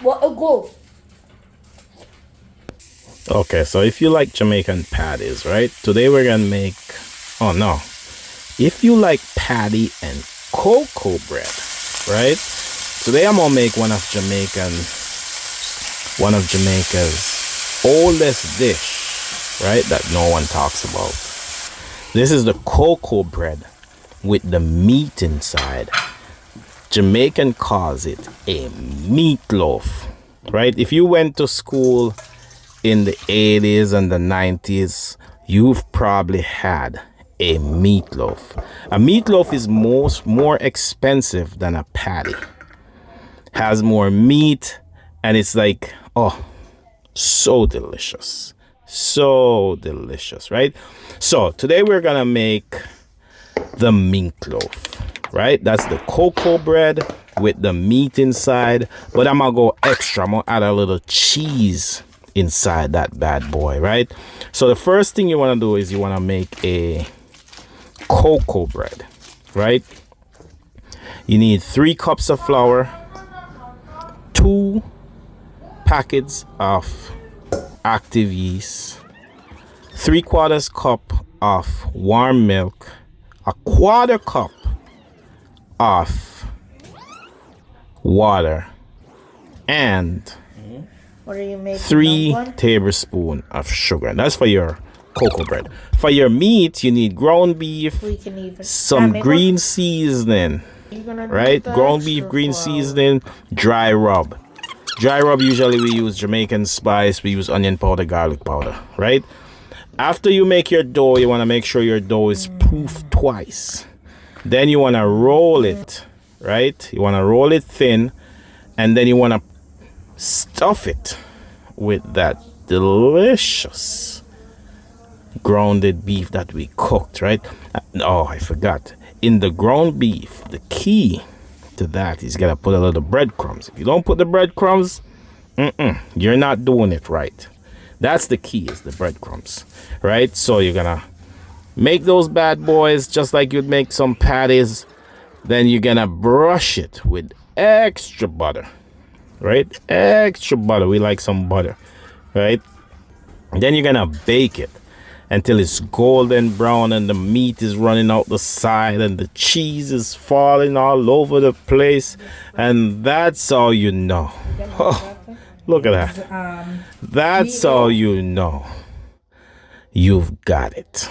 What a go. Okay, so if you like Jamaican patties, right? Today we're gonna make, oh no. If you like patty and cocoa bread, right? Today I'm gonna make one of Jamaica's oldest dish, right? That no one talks about. This is the cocoa bread with the meat inside. Jamaican calls it a meatloaf, right? If you went to school in the 80s and the 90s, you've probably had a meatloaf. A meatloaf is more expensive than a patty. Has more meat, and it's like, oh, so delicious. So delicious, right? So today we're gonna make the meatloaf, right? That's the cocoa bread with the meat inside, but I'm gonna go extra. I'm gonna add a little cheese inside that bad boy, right? So the first thing you want to do is you want to make a cocoa bread, right? You need 3 cups of flour, 2 packets of active yeast, 3/4 cup of warm milk, 1/4 cup of water, and What are you making? 3 tablespoons of sugar. That's for your cocoa bread. For your meat, you need ground beef, We can even some green seasoning, right? Ground beef, green seasoning, dry rub. Dry rub, usually we use Jamaican spice, we use onion powder, garlic powder, right? After you make your dough, you want to make sure your dough is proofed twice. Then you want to roll it, right? You want to roll it thin, and then you want to stuff it with that delicious grounded beef that we cooked, right? Oh, I forgot. In the ground beef, the key to that is gotta put a little breadcrumbs. If you don't put the breadcrumbs, you're not doing it right. That's the key, is the breadcrumbs, right? So you're gonna make those bad boys just like you'd make some patties. Then you're gonna brush it with extra butter, right? Extra butter. We like some butter, right? Then you're gonna bake it until it's golden brown and the meat is running out the side and the cheese is falling all over the place, and that's how you know. Oh, look at that. That's how you know you've got it.